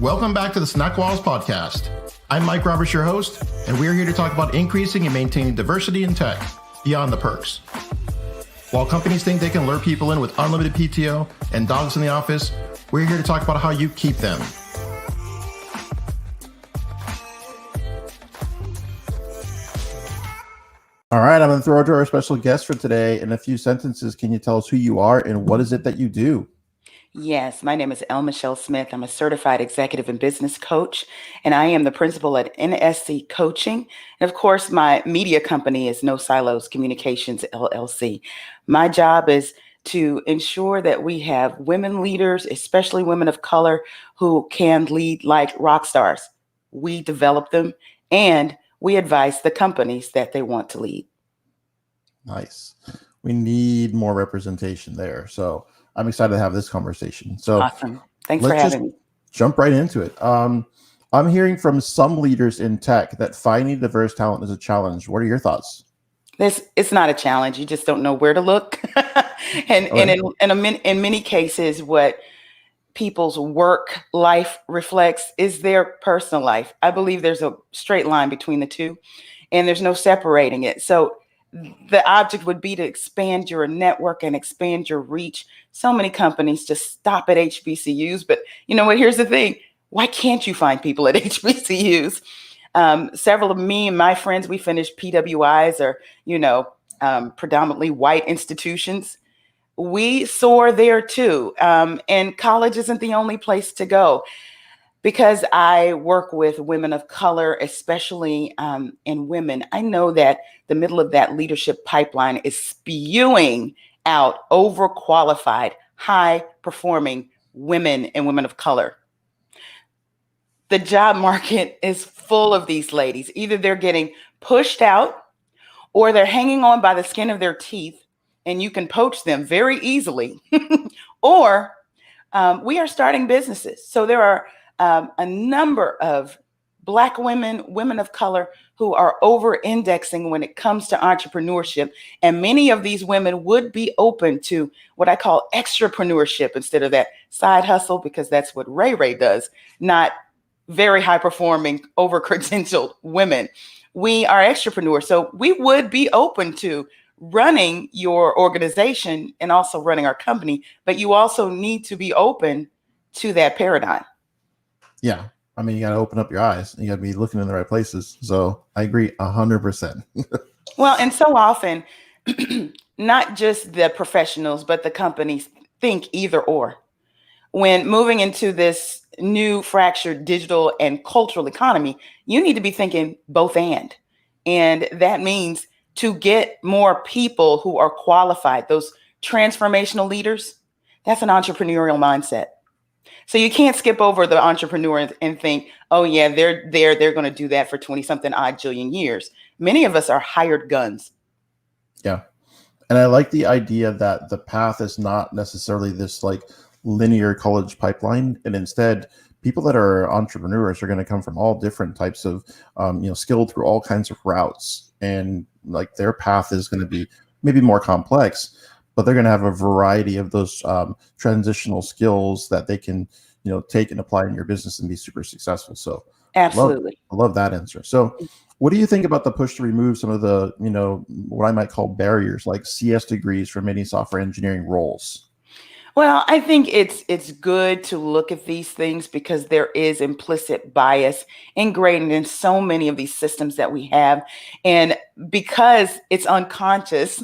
Welcome back to the SnackWalls podcast. I'm Mike Roberts, your host, and we're here to talk about increasing and maintaining diversity in tech beyond the perks. While companies think they can lure people in with unlimited PTO and dogs in the office, we're here to talk about how you keep them. All right, I'm going to throw it to our special guest for today. In a few sentences, can you tell us who you are and what is it that you do? Yes, my name is Elle Michelle Smith. I'm a certified executive and business coach, and I am the principal at NSC Coaching. And of course, my media company is No Silos Communications, LLC. My job is to ensure that we have women leaders, especially women of color, who can lead like rock stars. We develop them and we advise the companies that they want to lead. Nice. We need more representation there. So I'm excited to have this conversation. So awesome. Thanks for having me. Jump right into it. I'm hearing from some leaders in tech that finding diverse talent is a challenge. What are your thoughts? It's not a challenge. You just don't know where to look. And in many cases, what people's work life reflects is their personal life. I believe there's a straight line between the two, and there's no separating it. So the object would be to expand your network and expand your reach. So many companies just stop at HBCUs, but you know what? Here's the thing. Why can't you find people at HBCUs? Several of me and my friends, we finished PWIs or, predominantly white institutions. We soar there too. And college isn't the only place to go. Because I work with women of color, especially in women, I know that the middle of that leadership pipeline is spewing out overqualified, high-performing women and women of color. The job market is full of these ladies. Either they're getting pushed out or they're hanging on by the skin of their teeth, and you can poach them very easily. Or we are starting businesses. So there are a number of Black women, women of color who are over-indexing when it comes to entrepreneurship. And many of these women would be open to what I call extrapreneurship instead of that side hustle, because that's what Ray does, not very high-performing, over-credentialed women. We are extrapreneurs. So we would be open to running your organization and also running our company, but you also need to be open to that paradigm. Yeah. I mean, you got to open up your eyes and you got to be looking in the right places. So I agree 100%. Well, and so often, not just the professionals, but the companies think either or. When moving into this new fractured digital and cultural economy, you need to be thinking both and. And that means to get more people who are qualified, those transformational leaders, that's an entrepreneurial mindset. So you can't skip over the entrepreneur and think, oh yeah, they're going to do that for 20 something odd jillion years. Many of us are hired guns. Yeah. And I like the idea that the path is not necessarily this like linear college pipeline. And instead, people that are entrepreneurs are going to come from all different types of, skilled through all kinds of routes. And like their path is going to be maybe more complex, but they're going to have a variety of those transitional skills that they can, take and apply in your business and be super successful. So absolutely, I love that answer. So what do you think about the push to remove some of the, what I might call barriers like CS degrees from many software engineering roles? Well, I think it's good to look at these things because there is implicit bias ingrained in so many of these systems that we have. And because it's unconscious,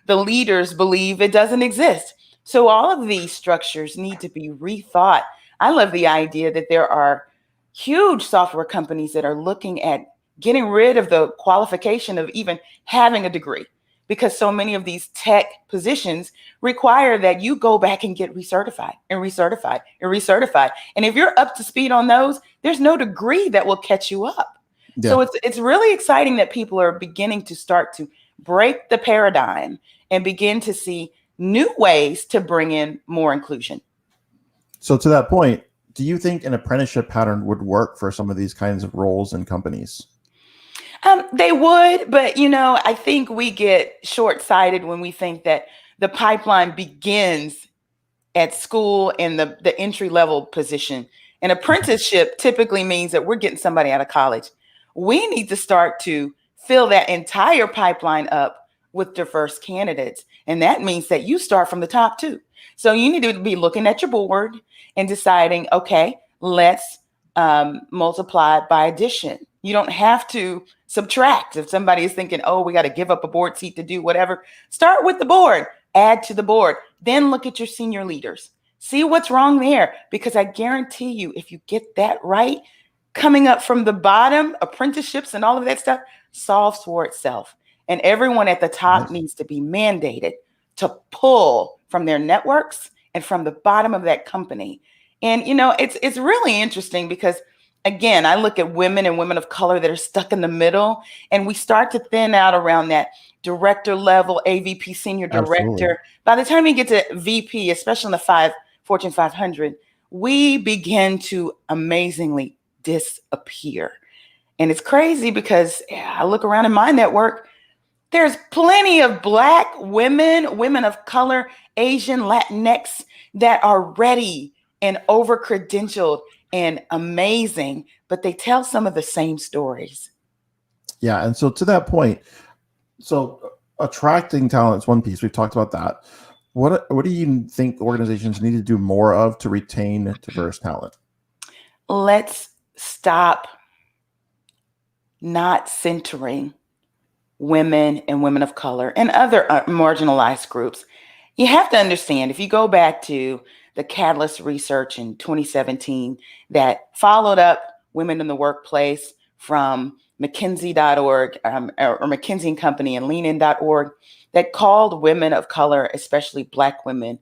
the leaders believe it doesn't exist. So all of these structures need to be rethought. I love the idea that there are huge software companies that are looking at getting rid of the qualification of even having a degree, because so many of these tech positions require that you go back and get recertified and recertified and recertified. And if you're up to speed on those, there's no degree that will catch you up. Yeah. So it's really exciting that people are beginning to start to break the paradigm and begin to see new ways to bring in more inclusion. So to that point, do you think an apprenticeship pattern would work for some of these kinds of roles in companies? They would, but I think we get short-sighted when we think that the pipeline begins at school in the entry-level position An apprenticeship typically means that we're getting somebody out of college. We need to start to fill that entire pipeline up with diverse candidates. And that means that you start from the top too. So you need to be looking at your board and deciding, okay, let's multiply by addition. You don't have to subtract. If somebody is thinking, oh, we got to give up a board seat to do whatever, start with the board, add to the board, then look at your senior leaders. See what's wrong there, because I guarantee you, if you get that right, coming up from the bottom, apprenticeships and all of that stuff solves for itself. And everyone at the top needs to be mandated to pull from their networks and from the bottom of that company. And, you know, it's really interesting because, again, I look at women and women of color that are stuck in the middle, and we start to thin out around that director level, AVP, senior director. Absolutely. By the time we get to VP, especially in the Fortune 500, we begin to amazingly disappear. And it's crazy because I look around in my network, there's plenty of Black women, women of color, Asian, Latinx that are ready and over-credentialed and amazing, but they tell some of the same stories. Yeah, and so to that point, so attracting talent is one piece. We've talked about that. What do you think organizations need to do more of to retain diverse talent? Let's stop not centering women and women of color and other marginalized groups. You have to understand, if you go back to the Catalyst research in 2017 that followed up women in the workplace from McKinsey.org or McKinsey and Company and leanin.org that called women of color, especially Black women,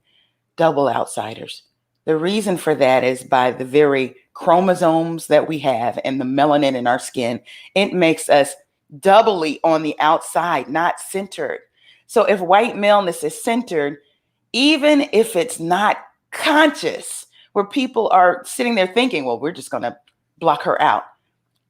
double outsiders. The reason for that is by the very chromosomes that we have and the melanin in our skin, it makes us doubly on the outside, not centered. So if white maleness is centered, even if it's not conscious, where people are sitting there thinking, well, we're just going to block her out.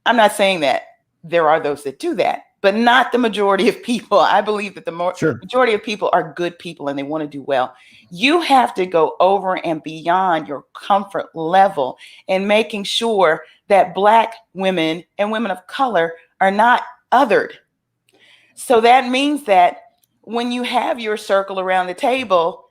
I'm not saying that there are those that do that, but not the majority of people. I believe that the majority of people are good people and they want to do well. You have to go over and beyond your comfort level in making sure that Black women and women of color are not othered. So that means that when you have your circle around the table,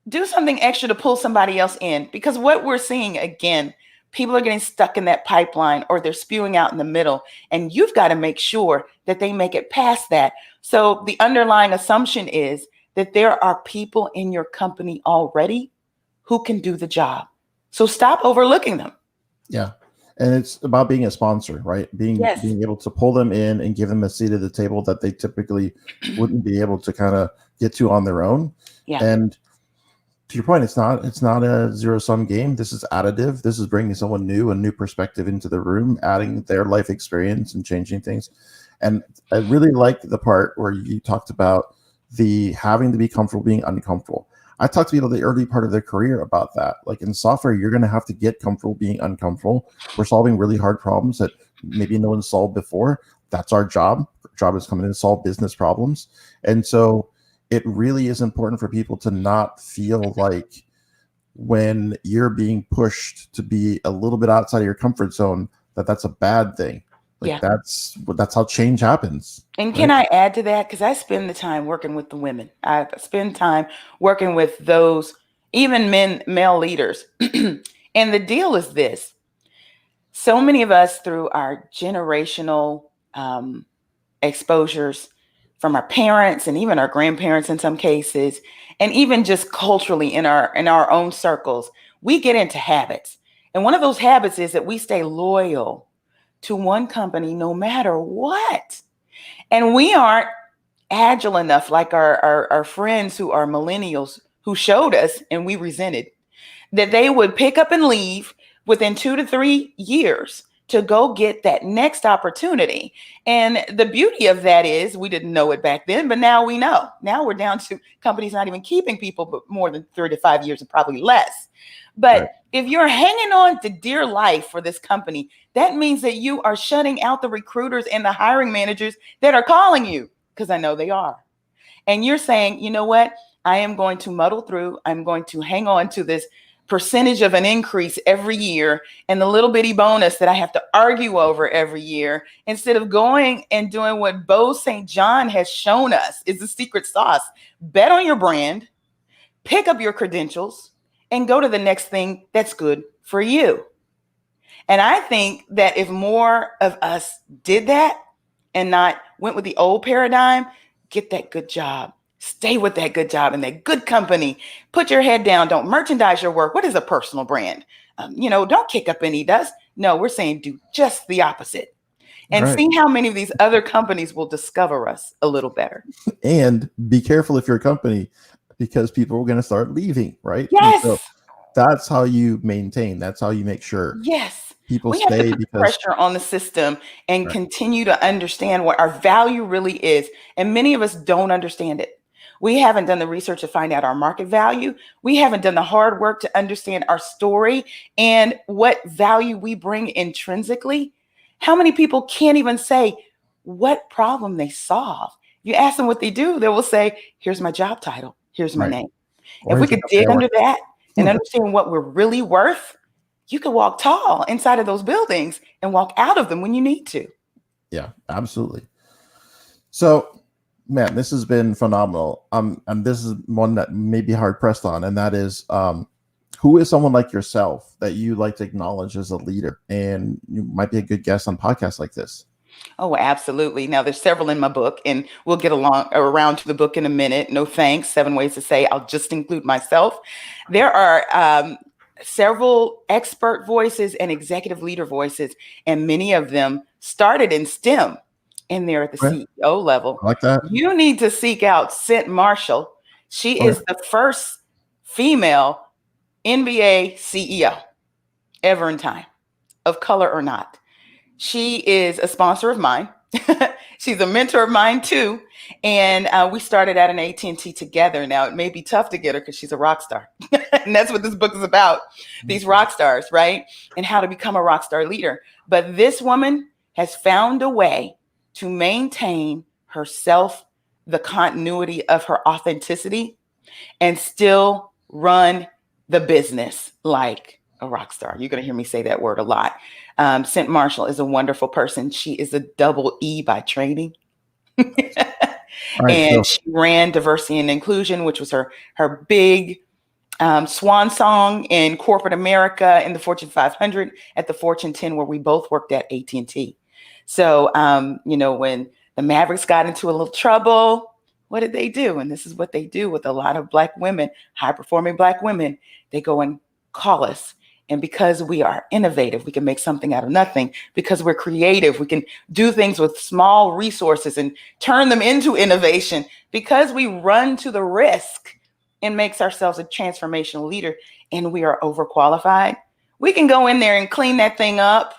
do something extra to pull somebody else in, because what we're seeing, again, people are getting stuck in that pipeline or they're spewing out in the middle, and you've got to make sure that they make it past that. So the underlying assumption is that there are people in your company already who can do the job. So stop overlooking them. Yeah. And it's about being a sponsor, right? Being able to pull them in and give them a seat at the table that they typically wouldn't be able to kind of get to on their own. Yeah. And to your point, it's not a zero-sum game. This is additive. This is bringing someone new, a new perspective into the room, adding their life experience and changing things. And I really liked the part where you talked about the having to be comfortable being uncomfortable. I talk to people the early part of their career about that. Like in software, you're going to have to get comfortable being uncomfortable. We're solving really hard problems that maybe no one solved before. That's our job. Our job is coming in to solve business problems. And so it really is important for people to not feel like when you're being pushed to be a little bit outside of your comfort zone, that's a bad thing. Like that's how change happens. And can I add to that? Because I spend the time working with the women. I spend time working with those, even male leaders. And the deal is this. So many of us, through our generational exposures from our parents and even our grandparents in some cases, and even just culturally in our own circles, we get into habits. And one of those habits is that we stay loyal to one company no matter what. And we aren't agile enough, like our friends who are millennials who showed us, and we resented, that they would pick up and leave within 2 to 3 years to go get that next opportunity. And the beauty of that is we didn't know it back then, but now we know. Now we're down to companies not even keeping people but more than 3 to 5 years and probably less. But if you're hanging on to dear life for this company, that means that you are shutting out the recruiters and the hiring managers that are calling you, because I know they are. And you're saying, you know what? I am going to muddle through. I'm going to hang on to this percentage of an increase every year and the little bitty bonus that I have to argue over every year, instead of going and doing what Bo St. John has shown us is the secret sauce. Bet on your brand, pick up your credentials, and go to the next thing that's good for you. And I think that if more of us did that and not went with the old paradigm, get that good job, stay with that good job and that good company, put your head down, don't merchandise your work. What is a personal brand? Don't kick up any dust. No, we're saying do just the opposite and see how many of these other companies will discover us a little better. And be careful if you're a company, because people are going to start leaving, right? Yes. So that's how you maintain. That's how you make sure. Yes. People we stay have to put because pressure on the system and continue to understand what our value really is. And many of us don't understand it. We haven't done the research to find out our market value. We haven't done the hard work to understand our story and what value we bring intrinsically. How many people can't even say what problem they solve? You ask them what they do, they will say, here's my job title, here's my name. Or if we could dig under that and understand what we're really worth, you can walk tall inside of those buildings and walk out of them when you need to. Yeah, absolutely. So, man, this has been phenomenal. And this is one that may be hard pressed on, and that is, who is someone like yourself that you like to acknowledge as a leader, and you might be a good guest on podcasts like this? Oh, absolutely. Now, there's several in my book, and we'll get around to the book in a minute. No thanks. 7 ways to say I'll just include myself. There are several expert voices and executive leader voices, and many of them started in STEM, and they're at the CEO level. I like that. You need to seek out Cent Marshall. She is the first female NBA CEO ever in time, of color or not. She is a sponsor of mine. She's a mentor of mine too. And we started at an AT&T together. Now, it may be tough to get her because she's a rock star. And that's what this book is about, these rock stars, right? And how to become a rock star leader. But this woman has found a way to maintain herself, the continuity of her authenticity, and still run the business like a rock star. You're going to hear me say that word a lot. Cent Marshall is a wonderful person. She is a double E by training. She ran diversity and inclusion, which was her big swan song in corporate America, in the Fortune 500, at the Fortune 10, where we both worked at AT&T. So, when the Mavericks got into a little trouble, what did they do? And this is what they do with a lot of Black women, high-performing Black women. They go and call us. And because we are innovative, we can make something out of nothing. Because we're creative, we can do things with small resources and turn them into innovation. Because we run to the risk and makes ourselves a transformational leader, and we are overqualified, we can go in there and clean that thing up.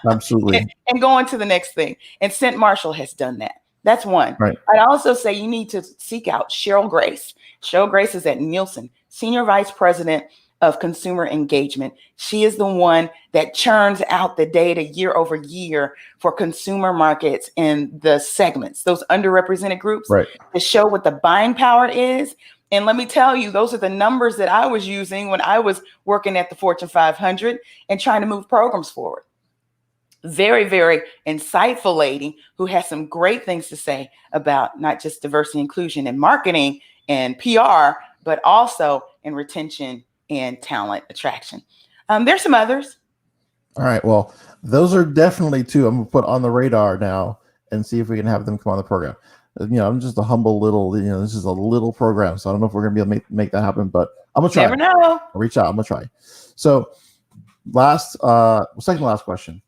Absolutely. And go on to the next thing. And Cent Marshall has done that. That's one. Right. I'd also say you need to seek out Cheryl Grace. Cheryl Grace is at Nielsen, Senior Vice President of Consumer Engagement. She is the one that churns out the data year over year for consumer markets and the segments, those underrepresented groups, to show what the buying power is. And let me tell you, those are the numbers that I was using when I was working at the Fortune 500 and trying to move programs forward. Very, very insightful lady who has some great things to say about not just diversity, inclusion, and marketing and PR, but also in retention and talent attraction. There's some others. All right. Well, those are definitely two I'm going to put on the radar now and see if we can have them come on the program. I'm just a humble little, this is a little program, so I don't know if we're going to be able to make that happen, but I'm going to try. Never know. I'll reach out. I'm going to try. So second to last question.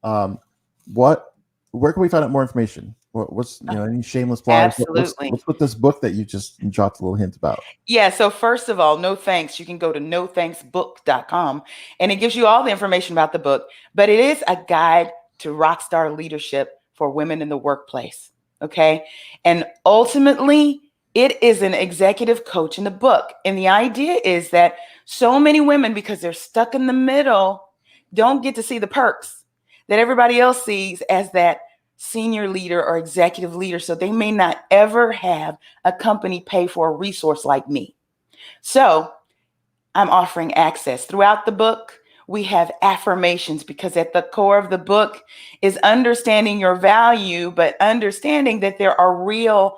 Where can we find out more information? What's any shameless plugs? Absolutely. What's with this book that you just dropped a little hint about? Yeah. So first of all, no thanks. You can go to nothanksbook.com and it gives you all the information about the book, but it is a guide to rockstar leadership for women in the workplace. Okay. And ultimately, it is an executive coach in the book. And the idea is that so many women, because they're stuck in the middle, don't get to see the perks that everybody else sees as that senior leader or executive leader. So they may not ever have a company pay for a resource like me. So I'm offering access. Throughout the book, we have affirmations because at the core of the book is understanding your value, but understanding that there are real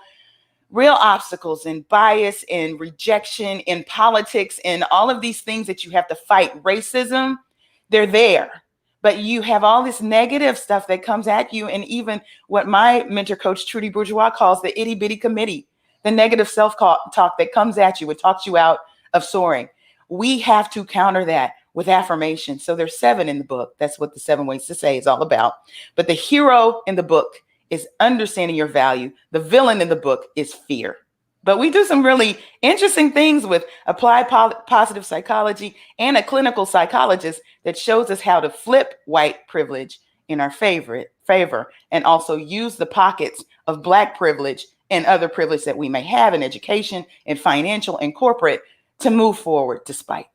obstacles in bias, in rejection, in politics, in all of these things that you have to fight. Racism, they're there. But you have all this negative stuff that comes at you. And even what my mentor coach, Trudy Bourgeois, calls the itty bitty committee, the negative self-talk that comes at you, it talks you out of soaring. We have to counter that with affirmation. So there's 7 in the book. That's what the 7 ways to say is all about. But the hero in the book is understanding your value. The villain in the book is fear. But we do some really interesting things with applied positive psychology and a clinical psychologist that shows us how to flip white privilege in our favor and also use the pockets of Black privilege and other privilege that we may have in education and financial and corporate to move forward despite.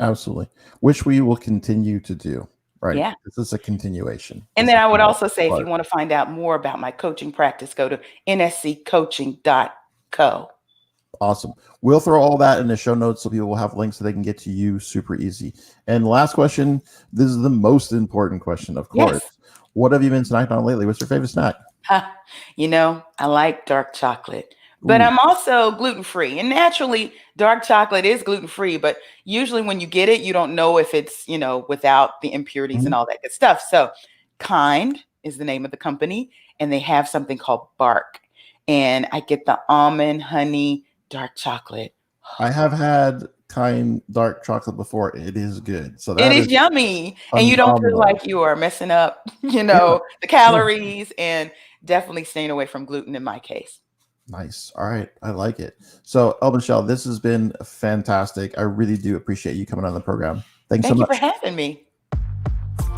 Absolutely. Which we will continue to do. Right. Yeah. This is a continuation. And then I would also say, if you want to find out more about my coaching practice, go to nsccoaching.co. Awesome. We'll throw all that in the show notes so people will have links so they can get to you super easy. And last question. This is the most important question, of course. Yes. What have you been snacking on lately? What's your favorite snack? I like dark chocolate. But I'm also gluten-free, and naturally dark chocolate is gluten-free, but usually when you get it, you don't know if it's, without the impurities and all that good stuff. So Kind is the name of the company, and they have something called Bark, and I get the almond honey dark chocolate. I have had Kind dark chocolate before. It is good. So it is yummy, and you don't feel like you are messing up, the calories, and definitely staying away from gluten in my case. Nice. All right. I like it. So, Michelle, this has been fantastic. I really do appreciate you coming on the program. Thanks so much. Thank you for having me.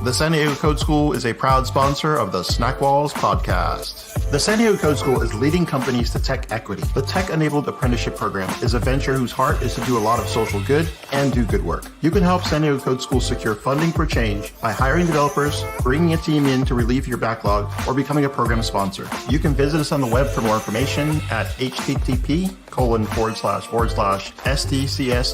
The San Diego Code School is a proud sponsor of the SnackWalls podcast. The San Diego Code School is leading companies to tech equity. The tech-enabled apprenticeship program is a venture whose heart is to do a lot of social good and do good work. You can help San Diego Code School secure funding for change by hiring developers, bringing a team in to relieve your backlog, or becoming a program sponsor. You can visit us on the web for more information at http:// SDCS